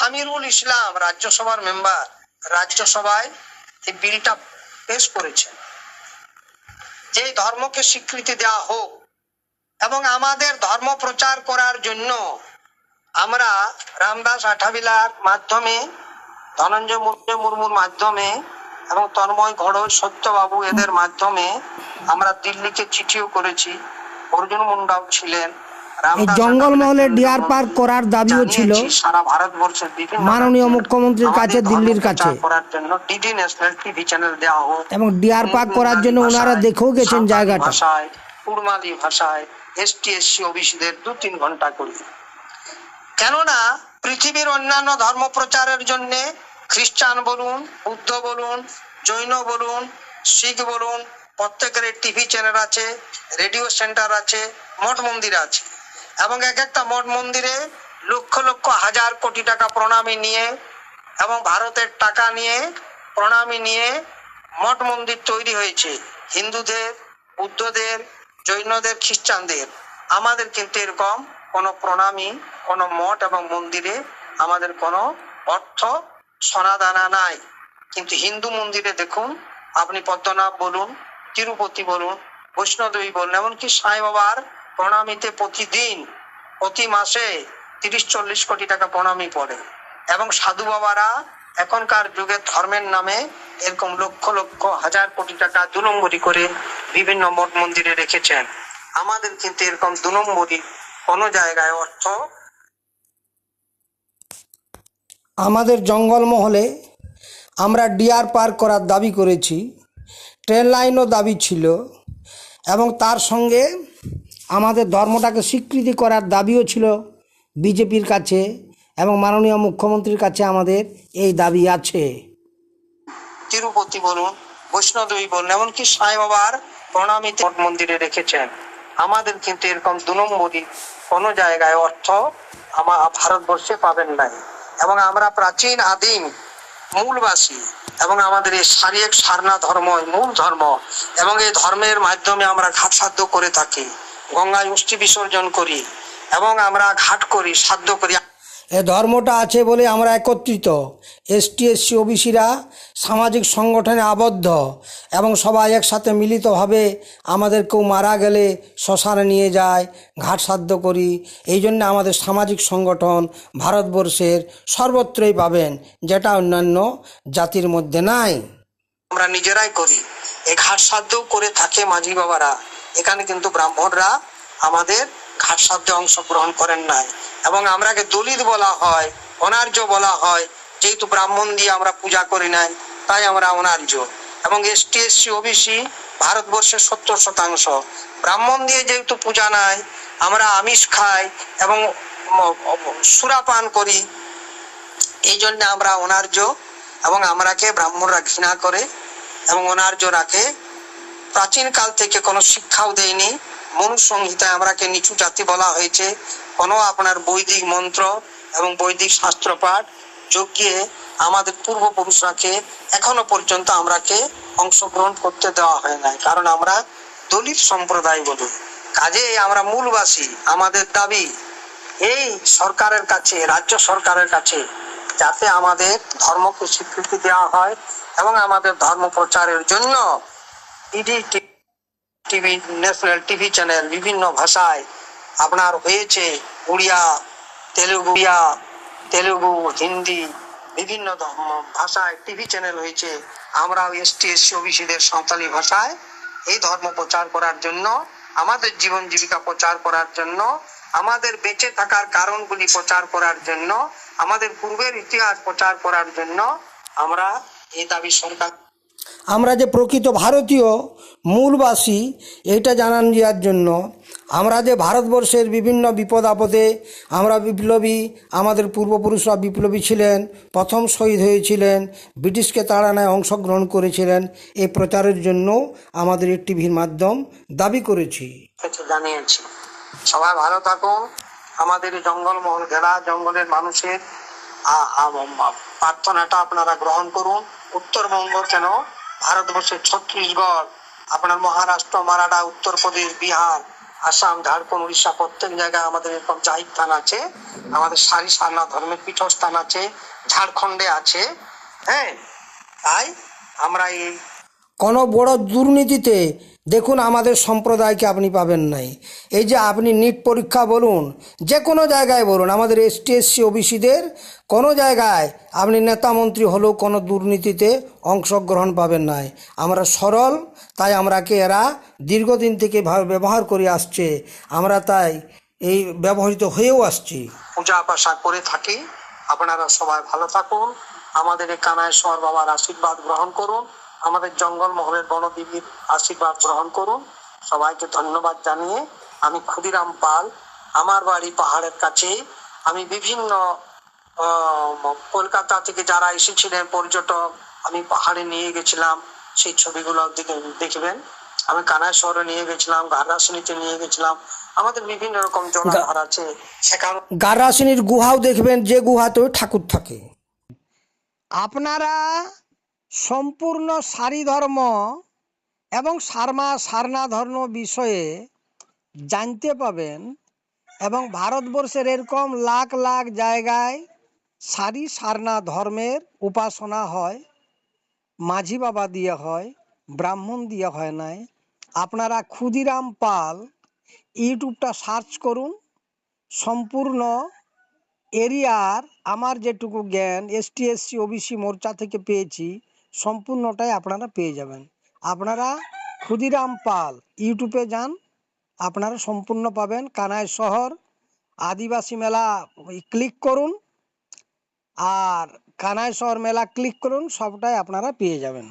আমিরুল ইসলাম রাজ্যসভার মেম্বার রাজ্যসভায় এই বিলটা পেশ করেছেন যে ধর্মকে স্বীকৃতি দেওয়া হোক এবং আমাদের ধর্ম প্রচার করার জন্য আমরা রামদাস আঠাবিলার মাধ্যমে, ধনঞ্জয় মুর্মুর মাধ্যমে এবং তন্ময় ঘোড়ই, সত্যবাবু এদের মাধ্যমে আমরা দিল্লিকে চিঠিও করেছি। অর্জুন মুন্ডাও ছিলেন। জঙ্গলমহলে ডিয়ার পার্ক করার দাবিও ছিল সারা ভারতবর্ষের বিভিন্ন মাননীয় মুখ্যমন্ত্রীর কাছে, দিল্লির কাছে, করার জন্য ডিডি ন্যাশনাল টিভি চ্যানেল দেওয়া হোক এবং ডিয়ার পার্ক করার জন্য ওনারা দেখেও গেছেন জায়গাটা। ভাষায়, কুড়মালি ভাষায় এসটি এসসি ওবিসিদের 2-3 ঘন্টা করে। কেননা পৃথিবীর অন্যান্য ধর্ম প্রচারের জন্য খ্রিস্টান বলুন, বুদ্ধ বলুন, জৈন বলুন, শিখ বলুন, প্রত্যেকের টিভি চ্যানেল আছে, রেডিও সেন্টার আছে, মঠ মন্দির আছে এবং এক একটা মঠ মন্দিরে লক্ষ লক্ষ হাজার কোটি টাকা প্রণামী নিয়ে এবং ভারতের টাকা নিয়ে প্রণামী নিয়ে মঠ মন্দির তৈরি হয়েছে হিন্দুদের, বুদ্ধদের, জৈনদের, খ্রিস্টানদের। আমাদের কিন্তু এরকম কোনো প্রণামী, কোনো মঠ এবং মন্দিরে আমাদের কোনো অর্থ সোনাদানা নাই। কিন্তু হিন্দু মন্দিরে দেখুন, আপনি পদ্মনাভ বলুন, তিরুপতি বলুন, বৈষ্ণোদেবী বলুন, এমনকি সাই বাবার প্রণামীতে প্রতিদিন, প্রতি মাসে 30-40 কোটি টাকা প্রণামী পড়ে। এবং সাধু বাবারা এখনকার যুগে ধর্মের নামে এরকম লক্ষ লক্ষ হাজার কোটি টাকা 2 নম্বরি করে বিভিন্ন মঠ মন্দিরে রেখেছেন। আমাদের কিন্তু এরকম 2 নম্বরি কোনো জায়গায় অর্থ। আমাদের জঙ্গলমহলে আমরা ডিয়ার পার্ক করার দাবি করেছি, ট্রেন লাইনও দাবি ছিল এবং তার সঙ্গে আমাদের ধর্মটাকে স্বীকৃতি করার দাবিও ছিল বিজেপির কাছে এবং মাননীয় মুখ্যমন্ত্রীর কাছে আমাদের এই দাবি আছে। তিরুপতি বলুন, বৈষ্ণোদেবী বলুন, এমনকি সাই বাবার প্রণামীতে মঠ মন্দিরে রেখেছেন। আমাদের কিন্তু এরকম 2 নম্বরি কোনো জায়গায় অর্থ ভারতবর্ষে পাবেন নাই। এবং আমরা প্রাচীন আদিম মূলবাসী এবং আমাদের এই শারীরিক সারনা ধর্ম মূল ধর্ম এবং এই ধর্মের মাধ্যমে আমরা ঘাট সাধ্য করে থাকি, গঙ্গায় অস্থি বিসর্জন করি এবং আমরা ঘাট করি, সাধ্য করি। এ ধর্মটা আছে বলে আমরা একত্রিত, এসটি এসসি ওবিসিরা সামাজিক সংগঠনে আবদ্ধ এবং সবাই একসাথে মিলিতভাবে আমাদের কেউ মারা গেলে শ্মশানে নিয়ে যায়, ঘাট সাধ্য করি। এই জন্য আমাদের সামাজিক সংগঠন ভারতবর্ষের সর্বত্রই পাবেন, যেটা অন্যান্য জাতির মধ্যে নাই। আমরা নিজেরাই করি, এই ঘাট সাধ্য করে থাকে মাঝি বাবারা। এখানে কিন্তু ব্রাহ্মণরা আমাদের ঘাট সাধ্যে অংশগ্রহণ করেন নাই এবং আমরাকে দলিত বলা হয়, অনার্য বলা হয়। যেহেতু ব্রাহ্মণ দিয়ে আমরা পূজা করি নাই, তাই আমরা অনার্য। এবং এসটি এসসি ওবিসি ভারতবর্ষের 70%। ব্রাহ্মণ দিয়ে যেহেতু পূজা নাই, আমরা আমিষ খাই এবং সুরাপান করি, এই জন্য আমরা অনার্য এবং আমরাকে ব্রাহ্মণরা ঘৃণা করে এবং অনার্য রাখে। প্রাচীন কাল থেকে কোনো শিক্ষাও দেয়নি। মনুসংহিতায় আমরাকে নিচু জাতি বলা হয়েছে। কোনো আপনার বৈদিক মন্ত্র এবং বৈদিক শাস্ত্র পাঠ যজ্ঞে আমাদের পূর্বপুরুষরাকে এখনো পর্যন্ত আমরাকে অংশগ্রহণ করতে দেওয়া হয় না, কারণ আমরা দলিত সম্প্রদায় বলি। কাজে আমরা মূলবাসী। আমাদের দাবি এই সরকারের কাছে, রাজ্য সরকারের কাছে, যাতে আমাদের ধর্মকে স্বীকৃতি দেওয়া হয় এবং আমাদের ধর্ম প্রচারের জন্য DD TV, national TV channel বিভিন্ন ভাষায় আপনার হয়েছে, উড়িয়া, তেলুগু, হিন্দি, বিভিন্ন ভাষায় টিভি চ্যানেল হয়েছে। আমরাও এসটি এসসি ওবিসিদের সাঁওতালি ভাষায় এই ধর্ম প্রচার করার জন্য, আমাদের জীবন জীবিকা প্রচার করার জন্য, আমাদের বেঁচে থাকার কারণগুলি প্রচার করার জন্য, আমাদের পূর্বের ইতিহাস প্রচার করার জন্য আমরা এই দাবি সরকার। আমরা যে প্রকৃত ভারতীয় মূলবাসী এটা জানান দেওয়ার জন্য, আমরা যে ভারতবর্ষের বিভিন্ন বিপদ আপদে আমরা বিপ্লবী, আমাদের পূর্বপুরুষরা বিপ্লবী ছিলেন, প্রথম শহীদ হয়েছিলেন, ব্রিটিশকে তাড়ানোয় অংশগ্রহণ করেছিলেন, এই প্রচারের জন্য আমাদের এই টিভির মাধ্যম দাবি করেছি, জানিয়েছি। সবাই ভালো থাকুন। আমাদের জঙ্গলমহল ঘেরা জঙ্গলের মানুষের প্রার্থনাটা আপনারা গ্রহণ করুন। উত্তরবঙ্গ কেন, ভারতবর্ষের ছত্তিশগড়, আপনার মহারাষ্ট্র, মারাঠা, উত্তরপ্রদেশ, বিহার, আসাম, ঝাড়খণ্ড, উড়িষ্যা প্রত্যেক জায়গায় আমাদের এরকম জাহিদ থান আছে, আমাদের সারি সারনা ধর্মের পীঠস্থান আছে, ঝাড়খণ্ডে আছে। হ্যাঁ, তাই আমরা এই কোনো বড় দুর্নীতিতে দেখুন আমাদের সম্প্রদায়কে আপনি পাবেন নাই। এই যে আপনি নিট পরীক্ষা বলুন, যে কোনো জায়গায় বলুন, আমাদের এসটি এসসি ওবিসিদের কোনো জায়গায় আপনি নেতা মন্ত্রী হলেও কোনো দুর্নীতিতে অংশগ্রহণ পাবেন নাই। আমরা সরল, তাই আমরাকে এরা দীর্ঘদিন থেকে ব্যবহার করে আসছে, আমরা তাই এই ব্যবহৃত হয়েও আসছি। পূজা পাশা করে থাকি। আপনারা সবাই ভালো থাকুন, আমাদের এই কানাইশ্বর বাবার আশীর্বাদ গ্রহণ করুন, আমাদের জঙ্গলমহলের বনদেবীর আশীর্বাদ গ্রহণ করুন। সবাইকে ধন্যবাদ জানিয়ে আমি ক্ষুদিরাম পাল, আমার বাড়ি পাহাড়ের কাছে। আমি বিভিন্ন কলকাতা থেকে যারা এসেছিলেন পর্যটক, আমি পাহাড়ে নিয়ে গেছিলাম, সেই ছবিগুলো দেখবেন। আমি কানাইশ্বরে নিয়ে গেছিলাম, গাররাশিনীতে নিয়ে গেছিলাম, আমাদের বিভিন্ন রকম জলাধার আছে সেখানে। গাররাশিনীর গুহাও দেখবেন, যে গুহাতেও ঠাকুর থাকে। আপনারা সম্পূর্ণ সারি ধর্ম এবং সারনা ধর্ম বিষয়ে জানতে পাবেন, এবং ভারতবর্ষের এরকম লাখ লাখ জায়গায় সারি সারনা ধর্মের উপাসনা হয়, মাঝি বাবা দিয়ে হয়, ব্রাহ্মণ দিয়ে হয় নাই। আপনারা ক্ষুদিরাম পাল ইউটিউবটা সার্চ করুন, সম্পূর্ণ এরিয়ার আমার যেটুকু জ্ঞান এসটি এসসি ওবিসি মোর্চা থেকে পেয়েছি সম্পূর্ণটাই আপনারা পেয়ে যাবেন। আপনারা ক্ষুদিরাম পাল ইউটিউবে যান, আপনারা সম্পূর্ণ পাবেন। কানাই শহর আদিবাসী মেলা ক্লিক করুন, আর কানাই শহর মেলা ক্লিক করুন, সবটাই আপনারা পেয়ে যাবেন।